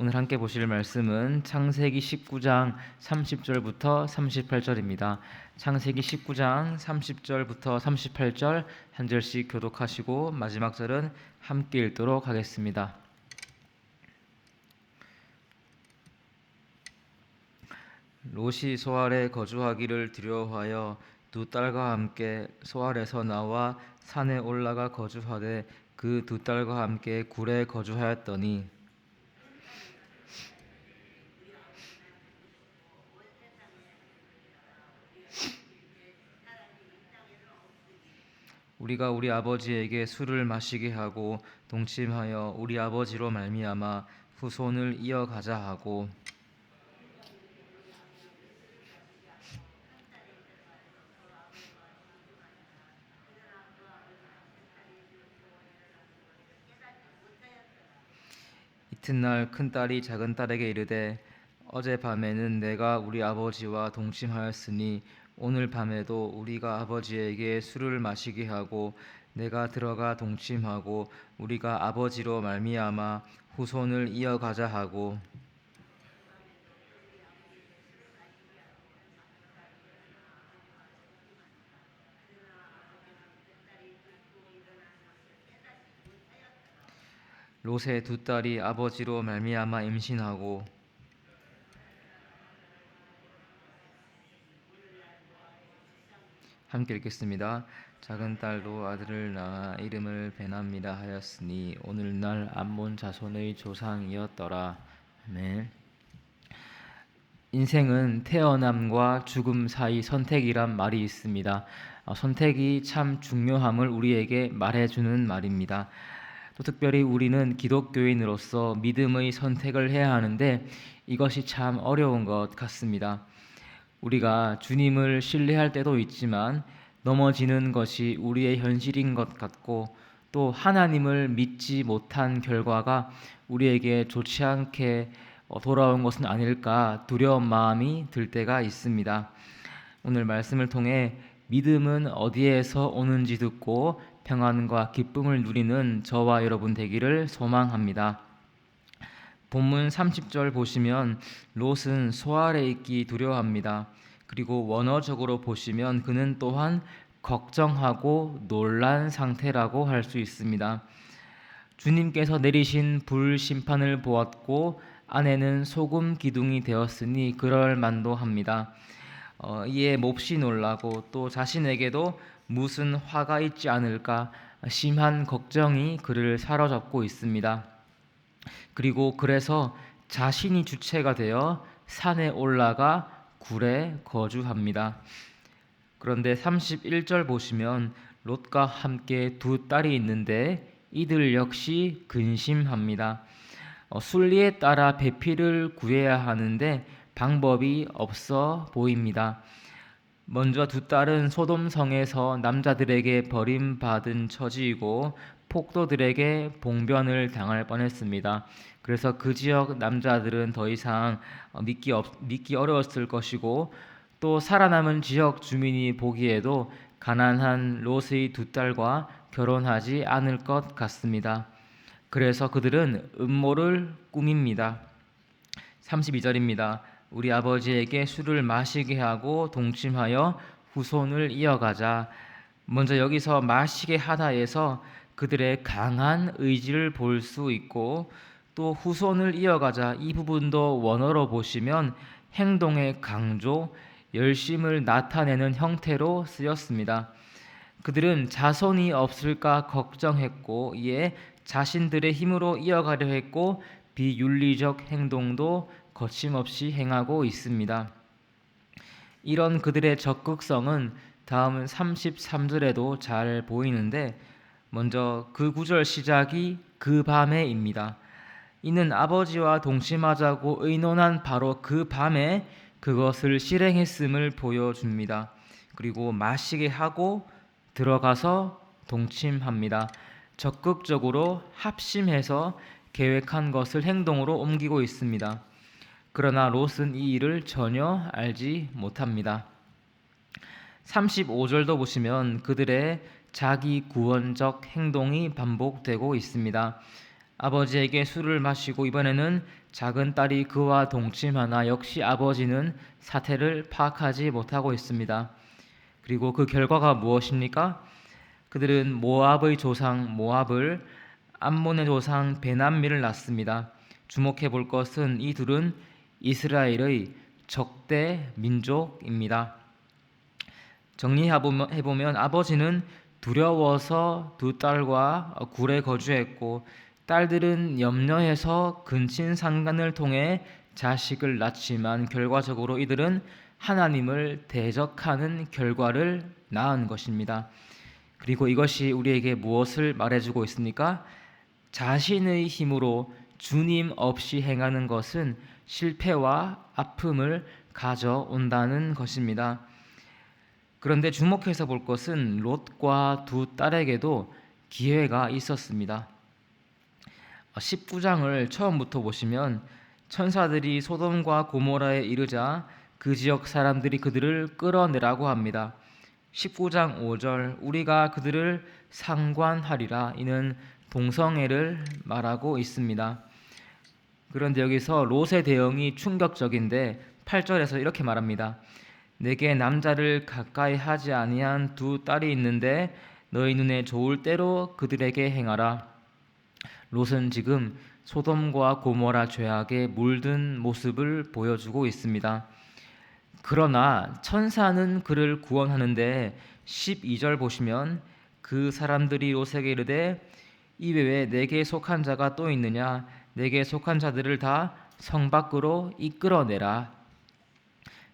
오늘 함께 보실 말씀은 창세기 19장 30절부터 38절입니다. 창세기 19장 30절부터 38절 한 절씩 교독하시고 마지막 절은 함께 읽도록 하겠습니다. 롯이 소알에 거주하기를 두려워하여 두 딸과 함께 소알에서 나와 산에 올라가 거주하되 그 두 딸과 함께 굴에 거주하였더니 우리가 우리 아버지에게 술을 마시게 하고 동침하여 우리 아버지로 말미암아 후손을 이어가자 하고 이튿날 큰딸이 작은딸에게 이르되 어젯밤에는 내가 우리 아버지와 동침하였으니 오늘 밤에도 우리가 아버지에게 술을 마시게 하고 내가 들어가 동침하고 우리가 아버지로 말미암아 후손을 이어가자 하고 롯의 두 딸이 아버지로 말미암아 임신하고 함께 읽겠습니다. 작은 딸도 아들을 낳아 이름을 베나미라 하였으니 오늘날 암몬 자손의 조상이었더라. 아멘. 인생은 태어남과 죽음 사이 선택이란 말이 있습니다. 선택이 참 중요함을 우리에게 말해주는 말입니다. 또 특별히 우리는 기독교인으로서 믿음의 선택을 해야 하는데 이것이 참 어려운 것 같습니다. 우리가 주님을 신뢰할 때도 있지만 넘어지는 것이 우리의 현실인 것 같고 또 하나님을 믿지 못한 결과가 우리에게 좋지 않게 돌아온 것은 아닐까 두려운 마음이 들 때가 있습니다. 오늘 말씀을 통해 믿음은 어디에서 오는지 듣고 평안과 기쁨을 누리는 저와 여러분 되기를 소망합니다. 본문 30절 보시면 롯은 소알에 있기 두려워합니다. 그리고 원어적으로 보시면 그는 또한 걱정하고 놀란 상태라고 할 수 있습니다. 주님께서 내리신 불심판을 보았고 아내는 소금 기둥이 되었으니 그럴 만도 합니다. 이에 몹시 놀라고 또 자신에게도 무슨 화가 있지 않을까 심한 걱정이 그를 사로잡고 있습니다. 그리고 그래서 자신이 주체가 되어 산에 올라가 굴에 거주합니다. 그런데 31절 보시면 롯과 함께 두 딸이 있는데 이들 역시 근심합니다. 순리에 따라 배필을 구해야 하는데 방법이 없어 보입니다. 먼저 두 딸은 소돔성에서 남자들에게 버림받은 처지이고 폭도들에게 봉변을 당할 뻔했습니다. 그래서 그 지역 남자들은 더 이상 믿기 어려웠을 것이고 또 살아남은 지역 주민이 보기에도 가난한 롯의 두 딸과 결혼하지 않을 것 같습니다. 그래서 그들은 음모를 꾸밉니다. 32절입니다. 우리 아버지에게 술을 마시게 하고 동침하여 후손을 이어가자. 먼저 여기서 마시게 하다에서 그들의 강한 의지를 볼 수 있고 또 후손을 이어가자 이 부분도 원어로 보시면 행동의 강조, 열심을 나타내는 형태로 쓰였습니다. 그들은 자손이 없을까 걱정했고 이에 자신들의 힘으로 이어가려 했고 비윤리적 행동도 거침없이 행하고 있습니다. 이런 그들의 적극성은 다음 33절에도 잘 보이는데 먼저 그 구절 시작이 그 밤에입니다. 이는 아버지와 동침하자고 의논한 바로 그 밤에 그것을 실행했음을 보여줍니다. 그리고 마시게 하고 들어가서 동침합니다. 적극적으로 합심해서 계획한 것을 행동으로 옮기고 있습니다. 그러나 롯은 이 일을 전혀 알지 못합니다. 35절도 보시면 그들의 자기 구원적 행동이 반복되고 있습니다. 아버지에게 술을 마시고 이번에는 작은 딸이 그와 동침하나 역시 아버지는 사태를 파악하지 못하고 있습니다. 그리고 그 결과가 무엇입니까? 그들은 모압의 조상 모압을, 암몬의 조상 베남미를 낳습니다. 주목해 볼 것은 이 둘은 이스라엘의 적대 민족입니다. 정리해보면 아버지는 두려워서 두 딸과 굴에 거주했고, 딸들은 염려해서 근친상간을 통해 자식을 낳지만 결과적으로 이들은 하나님을 대적하는 결과를 낳은 것입니다. 그리고 이것이 우리에게 무엇을 말해주고 있습니까? 자신의 힘으로 주님 없이 행하는 것은 실패와 아픔을 가져온다는 것입니다. 그런데 주목해서 볼 것은 롯과 두 딸에게도 기회가 있었습니다. 19장을 처음부터 보시면 천사들이 소돔과 고모라에 이르자 그 지역 사람들이 그들을 끌어내라고 합니다. 19장 5절 우리가 그들을 상관하리라, 이는 동성애를 말하고 있습니다. 그런데 여기서 롯의 대응이 충격적인데 8절에서 이렇게 말합니다. 내게 남자를 가까이 하지 아니한 두 딸이 있는데 너희 눈에 좋을 대로 그들에게 행하라. 롯은 지금 소돔과 고모라 죄악에 물든 모습을 보여주고 있습니다. 그러나 천사는 그를 구원하는데 12절 보시면 그 사람들이 롯에게 이르되 이외에 내게 속한 자가 또 있느냐, 내게 속한 자들을 다 성 밖으로 이끌어내라.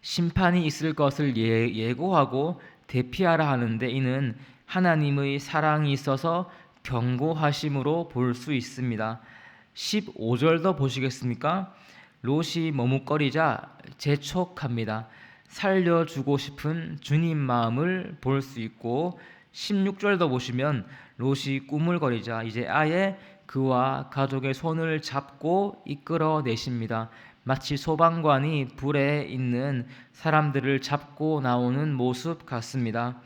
심판이 있을 것을 예고하고 대피하라 하는데 이는 하나님의 사랑이 있어서 경고하심으로 볼 수 있습니다. 15절도 보시겠습니까? 롯이 머뭇거리자 재촉합니다. 살려주고 싶은 주님 마음을 볼 수 있고, 16절도 보시면 롯이 꾸물거리자 이제 아예 그와 가족의 손을 잡고 이끌어내십니다. 마치 소방관이 불에 있는 사람들을 잡고 나오는 모습 같습니다.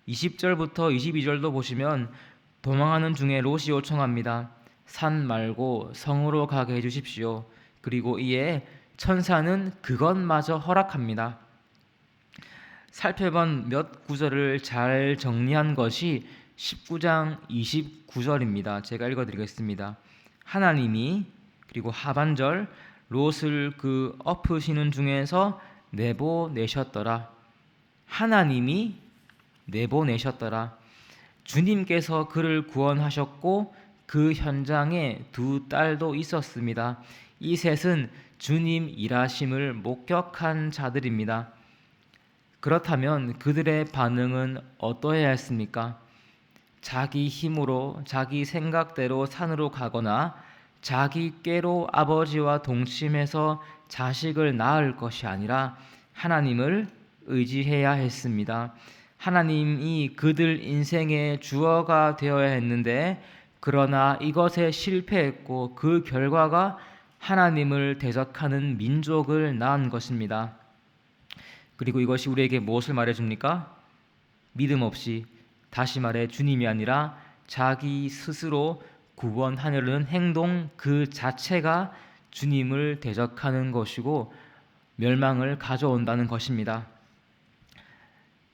20절부터 22절도 보시면 도망하는 중에 롯이 요청합니다. 산 말고 성으로 가게 해주십시오. 그리고 이에 천사는 그것마저 허락합니다. 살펴본 몇 구절을 잘 정리한 것이 19장 29절입니다. 제가 읽어드리겠습니다. 하나님이, 그리고 하반절, 롯을 그 엎으시는 중에서 내보내셨더라. 하나님이 내보내셨더라. 주님께서 그를 구원하셨고 그 현장에 두 딸도 있었습니다. 이 셋은 주님 일하심을 목격한 자들입니다. 그렇다면 그들의 반응은 어떠해야 했습니까? 자기 힘으로 자기 생각대로 산으로 가거나 자기 꾀로 아버지와 동침해서 자식을 낳을 것이 아니라 하나님을 의지해야 했습니다. 하나님이 그들 인생의 주어가 되어야 했는데, 그러나 이것에 실패했고 그 결과가 하나님을 대적하는 민족을 낳은 것입니다. 그리고 이것이 우리에게 무엇을 말해줍니까? 믿음 없이, 다시 말해 주님이 아니라 자기 스스로 구원하려는 행동 그 자체가 주님을 대적하는 것이고 멸망을 가져온다는 것입니다.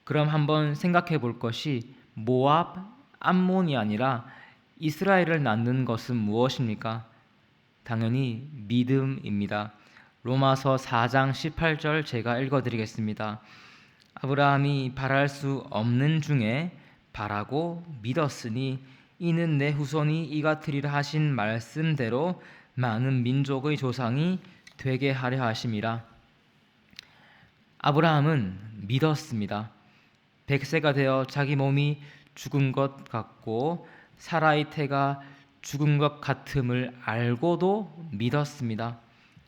그럼 한번 생각해 볼 것이 모압, 암몬이 아니라 이스라엘을 낳는 것은 무엇입니까? 당연히 믿음입니다. 로마서 4장 18절 제가 읽어드리겠습니다. 아브라함이 바랄 수 없는 중에 바라고 믿었으니 이는 내 후손이 이같으리라 하신 말씀대로 많은 민족의 조상이 되게 하려 하심이라. 아브라함은 믿었습니다. 100세가 되어 자기 몸이 죽은 것 같고 사라의 태가 죽은 것 같음을 알고도 믿었습니다.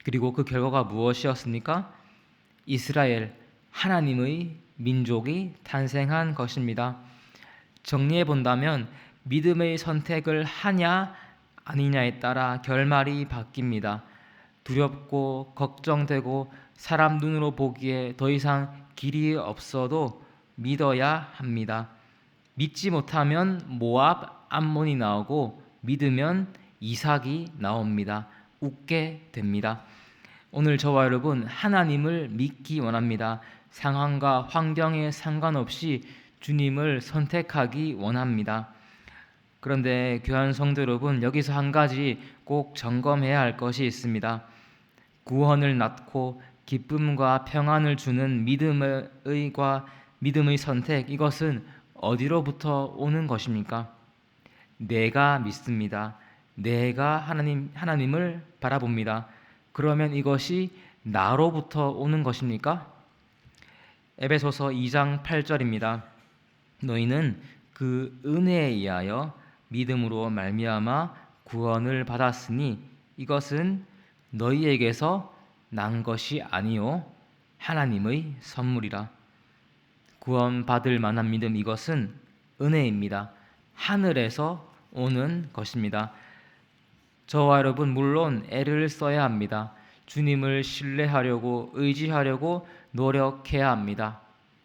그리고 그 결과가 무엇이었습니까? 이스라엘, 하나님의 민족이 탄생한 것입니다. 정리해 본다면 믿음의 선택을 하냐 아니냐에 따라 결말이 바뀝니다. 두렵고 걱정되고 사람 눈으로 보기에 더 이상 길이 없어도 믿어야 합니다. 믿지 못하면 모압, 암몬이 나오고 믿으면 이삭이 나옵니다. 웃게 됩니다. 오늘 저와 여러분 하나님을 믿기 원합니다. 상황과 환경에 상관없이 주님을 선택하기 원합니다. 그런데 귀한 성도 여러분, 여기서 한 가지 꼭 점검해야 할 것이 있습니다. 구원을 낳고 기쁨과 평안을 주는 믿음의 선택, 이것은 어디로부터 오는 것입니까? 내가 믿습니다. 내가 하나님을 바라봅니다. 그러면 이것이 나로부터 오는 것입니까? 에베소서 2장 8절입니다. 너희는 그 은혜에 의하여 믿음으로 말미암아 구원을 받았으니 이것은 너희에게서 난 것이 아니요 하나님의 선물이라. 구원받을 만한 믿음, 이것은 은혜입니다. 하늘에서 오는 것입니다. 저와 여러분 물론 애를 써야 합니다. 주님을 신뢰하려고 의지하려고 노력해야 합니다.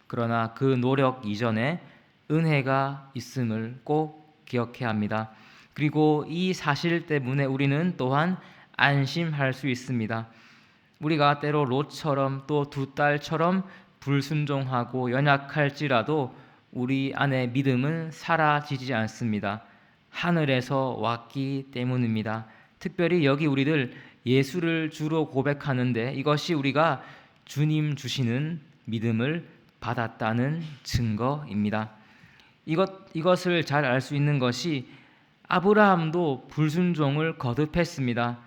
그러나 그 노력 이전에 은혜가 있음을 꼭 기억해야 합니다. 그리고 이 사실 때문에 우리는 또한 안심할 수 있습니다. 우리가 때로 롯처럼 또 두 딸처럼 불순종하고 연약할지라도 우리 안에 믿음은 사라지지 않습니다. 하늘에서 왔기 때문입니다. 특별히 여기 우리들 예수를 주로 고백하는데 이것이 우리가 주님 주시는 믿음을 받았다는 증거입니다. 이것을 잘 알 수 있는 것이 아브라함도 불순종을 거듭했습니다.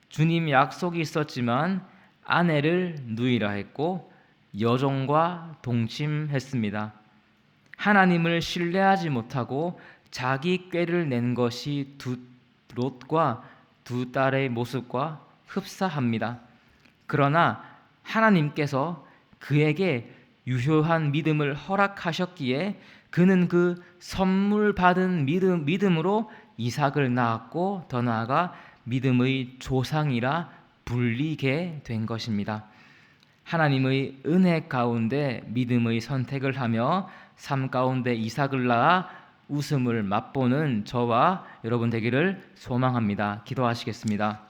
주님 약속이 있었지만 아내를 누이라 했고 여종과 동침했습니다. 하나님을 신뢰하지 못하고 자기 꾀를 낸 것이 롯과 두 딸의 모습과 흡사합니다. 그러나 하나님께서 그에게 유효한 믿음을 허락하셨기에 그는 그 선물 받은 믿음으로 이삭을 낳았고 더 나아가 믿음의 조상이라 불리게 된 것입니다. 하나님의 은혜 가운데 믿음의 선택을 하며 삶 가운데 이삭을 낳아 웃음을 맛보는 저와 여러분 되기를 소망합니다. 기도하시겠습니다.